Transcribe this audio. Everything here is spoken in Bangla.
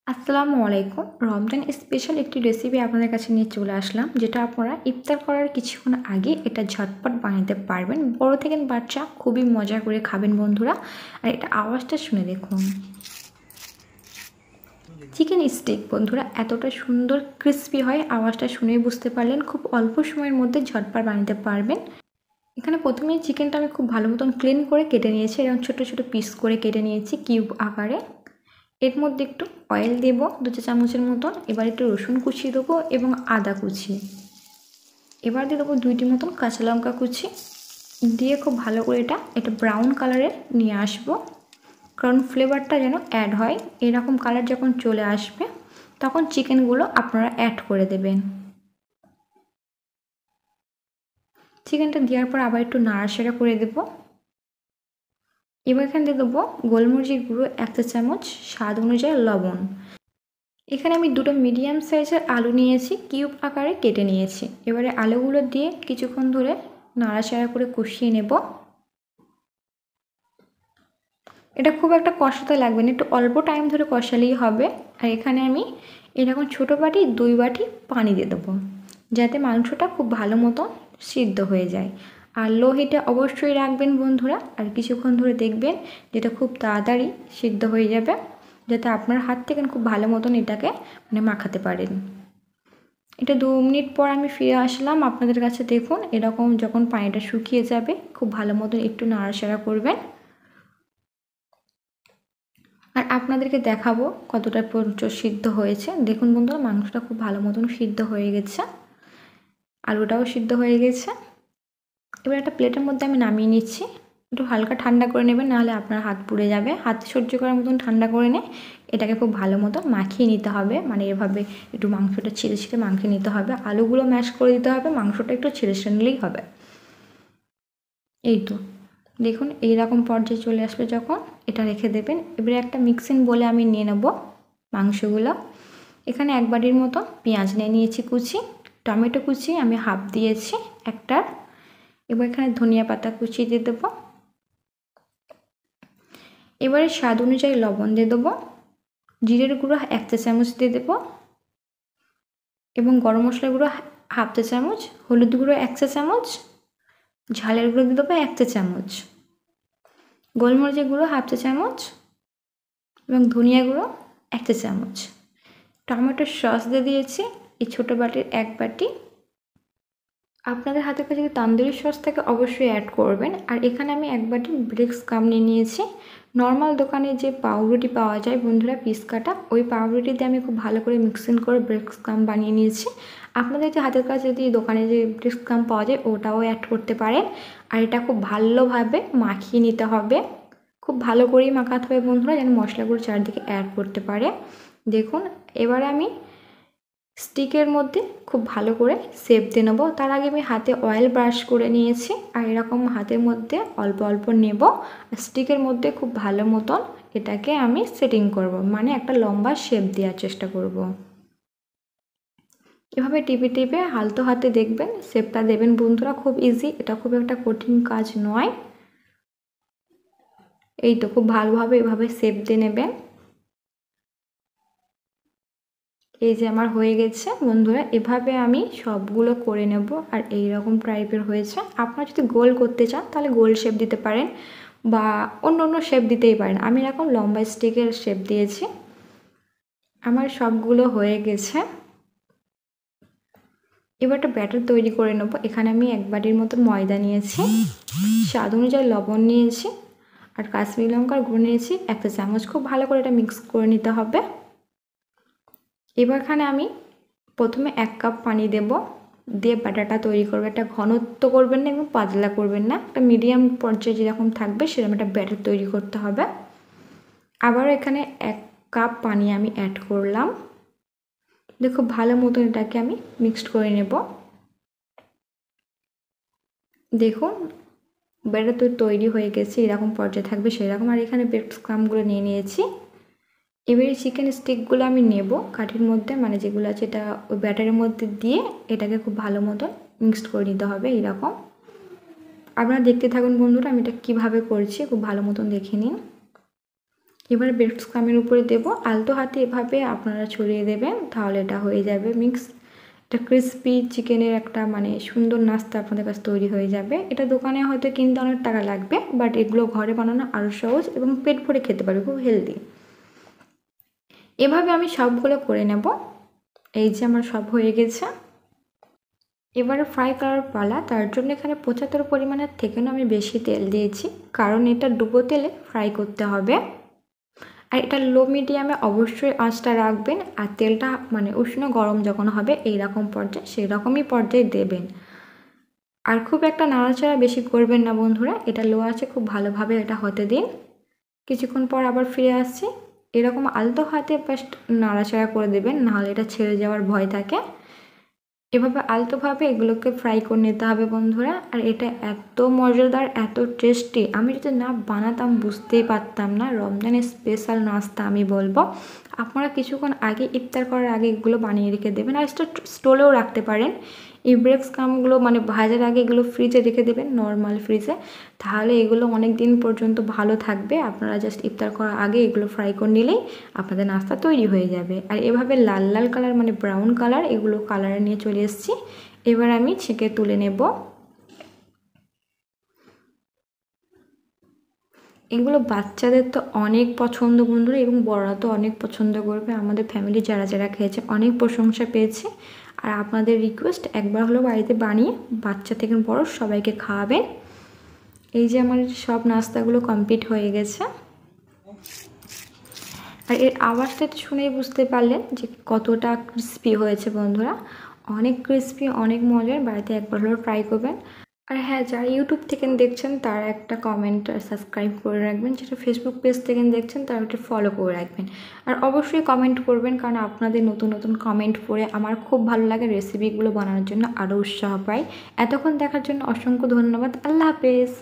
আসসালামু আলাইকুম। রমজান স্পেশাল একটি রেসিপি আপনাদের কাছে নিয়ে চলে আসলাম, যেটা আপনারা ইফতার করার কিছুক্ষণ আগে এটা ঝটপট বানাতে পারবেন। বড় থেকে বাচ্চা খুবই মজা করে খাবেন বন্ধুরা। আর এটা আওয়াজটা শুনে দেখুন, চিকেন স্টেক বন্ধুরা এতটা সুন্দর ক্রিস্পি হয়, আওয়াজটা শুনেই বুঝতে পারলেন। খুব অল্প সময়ের মধ্যে ঝটপট বানাতে পারবেন। এখানে প্রথমেই চিকেনটা আমি খুব ভালো মতন ক্লিন করে কেটে নিয়েছি, এরকম ছোটো ছোটো পিস করে কেটে নিয়েছি কিউব আকারে। এর মধ্যে একটু অয়েল দেব 2 চা চামচের মতন। এবার একটু রসুন কুচি দেবো এবং আদা কুচি। এবার দিয়ে দেবো 2টি মতন কাঁচা লঙ্কা কুচি দিয়ে খুব ভালো করে এটা ব্রাউন কালারে নিয়ে আসবো, কারণ ফ্লেভারটা যেন অ্যাড হয়। এরকম কালার যখন চলে আসবে তখন চিকেনগুলো আপনারা অ্যাড করে দেবেন। চিকেনটা দেওয়ার পর আবার একটু নাড়াচাড়া করে দেবো। এবার এখানে দিয়ে দেবো গোলমরিচের গুঁড়ো 1 চা চামচ, স্বাদ অনুযায়ী লবণ। এখানে আমি 2টো মিডিয়াম সাইজের আলু নিয়েছি, কিউব আকারে কেটে নিয়েছি। এবারে আলুগুলো দিয়ে কিছুক্ষণ ধরে নাড়াচাড়া করে কষিয়ে নেব। এটা খুব একটা কষাতে লাগবে না, একটু অল্প টাইম ধরে কষালেই হবে। আর এখানে আমি এরকম ছোটো বাটি 2 বাটি পানি দিয়ে দেবো, যাতে মাংসটা খুব ভালো মতো সিদ্ধ হয়ে যায়। আর লো হিটে অবশ্যই রাখবেন বন্ধুরা। আর কিছুক্ষণ ধরে দেখবেন যেটা খুব তাড়াতাড়ি সিদ্ধ হয়ে যাবে, যাতে আপনার হাত থেকে খুব ভালো মতন এটাকে মাখাতে পারেন। এটা 2 মিনিট পর আমি ফিরে আসলাম আপনাদের কাছে। দেখুন এরকম যখন পানিটা শুকিয়ে যাবে খুব ভালো মতন একটু নাড়াচাড়া করবেন। আর আপনাদেরকে দেখাবো কতটা সিদ্ধ হয়েছে। দেখুন বন্ধুরা, মাংসটা খুব ভালো মতন সিদ্ধ হয়ে গেছে, আলুটাও সিদ্ধ হয়ে গেছে। এবার একটা প্লেটের মধ্যে আমি নামিয়ে নিচ্ছি। একটু হালকা ঠান্ডা করে নেবেন, নাহলে আপনার হাত পুড়ে যাবে। হাত সহ্য করার মতন ঠান্ডা করে নিয়ে এটাকে খুব ভালো মতো মাখিয়ে নিতে হবে। এভাবে একটু মাংসটা ছিঁড়ে ছিঁড়ে মাখিয়ে নিতে হবে। আলুগুলো ম্যাশ করে দিতে হবে, মাংসটা একটু ছিঁড়ে ছিঁড়ে নিলেই হবে। এই তো দেখুন এইরকম পর্যায়ে চলে আসবে যখন, এটা রেখে দেবেন। এবারে একটা মিক্সিং বলে আমি নিয়ে নেব মাংসগুলো। এখানে 1 বাটির মতো পেঁয়াজ নিয়ে নিয়েছি কুচি, টমেটো কুচি আমি হাফ দিয়েছি একটার। এবার এখানে ধনিয়া পাতা কুচি দিয়ে দেবো। এবারে স্বাদ অনুযায়ী লবণ দিয়ে দেবো, জিরের গুঁড়ো 1 চা চামচ দিয়ে দেবো এবং গরম মশলার গুঁড়ো হাফ চা চামচ, হলুদ গুঁড়ো 1 চা চামচ, ঝালের গুঁড়ো দিয়ে দেবো 1 চা চামচ, গোলমরিচের গুঁড়ো হাফ চা চামচ এবং ধনিয়া গুঁড়ো 1 চা চামচ। টমেটোর সস দিয়ে দিয়েছি এই ছোটো বাটির 1 বাটি। আপনাদের হাতের কাছে যদি তান্দুরি সস থাকে অবশ্যই অ্যাড করবেন। আর এখানে আমি 1 বাটি ব্রেক্সকাম নিয়ে নিয়েছি। নর্মাল দোকানে যে পাউরুটি পাওয়া যায় বন্ধুরা পিস কাটা, ওই পাউরুটিতে আমি খুব ভালো করে মিক্সিং করে ব্রেক্সকাম বানিয়ে নিয়েছি। আপনাদের যে হাতের কাছে যদি দোকানে যে ব্রেক্সকাম পাওয়া যায় ওটাও অ্যাড করতে পারেন। আর এটা খুব ভালোভাবে মাখিয়ে নিতে হবে, খুব ভালো করেই মাখাতে হবে বন্ধুরা, যেন মশলাগুলো চারদিকে অ্যাড করতে পারে। দেখুন এবারে আমি স্টিকের মধ্যে খুব ভালো করে শেপ দিয়ে নেবো। তার আগে আমি হাতে অয়েল ব্রাশ করে নিয়েছি, আর এরকম হাতের মধ্যে অল্প অল্প নেব। আর স্টিকের মধ্যে খুব ভালো মতন এটাকে আমি সেটিং করব, একটা লম্বা শেপ দেওয়ার চেষ্টা করব। এভাবে টিপে টিপে হালতো হাতে দেখবেন শেপটা দেবেন বন্ধুরা। খুব ইজি, এটা খুব একটা কঠিন কাজ নয়। এই তো খুব ভালোভাবে এভাবে শেপ দিয়ে নেবেন। এই যে আমার হয়ে গেছে বন্ধুরা, এভাবে আমি সবগুলো করে নেব। আর এই রকম টাইপের হয়েছে। আপনারা যদি গোল করতে চান তাহলে গোল শেপ দিতে পারেন, বা অন্য অন্য শেপ দিতেই পারেন। আমি এরকম লম্বা স্টিকের শেপ দিয়েছি। আমার সবগুলো হয়ে গেছে। এবার একটা ব্যাটার তৈরি করে নেব। এখানে আমি 1 বাটির মতন ময়দা নিয়েছি, স্বাদ অনুযায়ী লবণ নিয়েছি, আর কাশ্মীরি লঙ্কার গুঁড়ো নিয়েছি 1 চা চামচ। খুব ভালো করে এটা মিক্স করে নিতে হবে। এবার এখানে আমি প্রথমে 1 কাপ পানি দেব, দিয়ে ব্যাটারটা তৈরি করবো। একটা ঘনত্ব করবেন না, একদম পাতলা করবেন না, একটা মিডিয়াম পর্যায়ে যেরকম থাকবে সেরকম একটা ব্যাটার তৈরি করতে হবে। আবার এখানে 1 কাপ পানি আমি অ্যাড করলাম, দিয়ে খুব ভালো মতন এটাকে আমি মিক্সড করে নেব। দেখুন ব্যাটার তো তৈরি হয়ে গেছে, এরকম পর্যায়ে থাকবে সেরকম। আর এখানে ব্রেডক্রাম্বগুলো নিয়ে নিয়েছি। এবারে চিকেন স্টিকগুলো আমি নেব কাঠির মধ্যে, যেগুলো আছে এটা ওই ব্যাটারের মধ্যে দিয়ে এটাকে খুব ভালো মতন মিক্সড করে নিতে হবে। এইরকম আপনারা দেখতে থাকুন বন্ধুরা, আমি এটা কীভাবে করছি খুব ভালো মতন দেখে নিন। এবার ব্রেড ক্রাম্বের উপরে দেবো, আলতো হাতে এভাবে আপনারা ছড়িয়ে দেবেন, তাহলে এটা হয়ে যাবে মিক্স। এটা ক্রিসপি চিকেনের একটা মানে সুন্দর নাস্তা আপনাদের কাছে তৈরি হয়ে যাবে। এটা দোকানে হয়তো কিনতে অনেক টাকা লাগবে, বাট এগুলো ঘরে বানানো আরও সহজ এবং পেট ভরে খেতে পারবে, খুব হেলদি। এভাবে আমি সবগুলো করে নেব। এই যে আমার সব হয়ে গেছে। এবারে ফ্রাই করার পালা। তার জন্য এখানে 75 পরিমাণের থেকেও আমি বেশি তেল দিয়েছি, কারণ এটা ডুবো তেলে ফ্রাই করতে হবে। আর এটা লো মিডিয়ামে অবশ্যই আঁচটা রাখবেন। আর তেলটা মানে উষ্ণ গরম যখন হবে এইরকম পর্যায়ে, সেই রকমই পর্যায়ে দেবেন। আর খুব একটা নাড়াচাড়া বেশি করবেন না বন্ধুরা, এটা লো আছে, খুব ভালোভাবে এটা হতে দিন। কিছুক্ষণ পর আবার ফিরে আসছি। এরকম আলতো হাতে ফার্স্ট নাড়াচাড়া করে দেবেন, নাহলে এটা ছেড়ে যাওয়ার ভয় থাকে। এভাবে আলতোভাবে এগুলোকে ফ্রাই করে নিতে হবে বন্ধুরা। আর এটা এত মজাদার, এত টেস্টি, আমি যদি না বানাতাম বুঝতেই পারতাম না। রমজানের স্পেশাল নাস্তা আমি বলবো। আপনারা কিছুক্ষণ আগে ইফতার করার আগে এগুলো বানিয়ে রেখে দেবেন, আর স্টোরেও রাখতে পারেন। এই ব্রেড ক্রাম্বগুলো মানে ভাজার আগে এগুলো ফ্রিজে রেখে দেবেন, নর্মাল ফ্রিজে, তাহলে এগুলো অনেক দিন পর্যন্ত ভালো থাকবে। আপনারা জাস্ট ইফতার করার আগে এগুলো ফ্রাই করে নিলেই আপনাদের নাস্তা তৈরি হয়ে যাবে। আর এভাবে লাল লাল কালার মানে ব্রাউন কালার, এগুলো কালারে নিয়ে চলে এসেছি। এবার আমি ছেঁকে তুলে নেব। এগুলো বাচ্চাদের তো অনেক পছন্দ বন্ধুরা, এবং বড়রা তো অনেক পছন্দ করবে। আমাদের ফ্যামিলি যারা যারা খেয়েছে অনেক প্রশংসা পেয়েছে। আর আপনাদের রিকোয়েস্ট, একবার হলেও বাড়িতে বানিয়ে বাচ্চা থেকে বড় সবাইকে খাওয়াবেন। এই যে আমার সব নাস্তাগুলো কমপ্লিট হয়ে গেছে। আর এর আওয়াজটা শুনেই বুঝতে পারলেন যে কতটা ক্রিস্পি হয়েছে বন্ধুরা, অনেক ক্রিস্পি, অনেক মজার। বাড়িতে একবার হলেও ট্রাই করবেন। আর হ্যাঁ, যারা ইউটিউব থেকে দেখছেন তারা একটা কমেন্ট আর সাবস্ক্রাইব করে রাখবেন, যেটা ফেসবুক পেজ থেকে দেখছেন তারা একটা ফলো করে রাখবেন। আর অবশ্যই কমেন্ট করবেন, কারণ আপনাদের নতুন নতুন কমেন্ট পড়ে আমার খুব ভালো লাগে, রেসিপিগুলো বানানোর জন্য আরও উৎসাহ পাই। এতক্ষণ দেখার জন্য অসংখ্য ধন্যবাদ। আল্লাহ হাফেজ।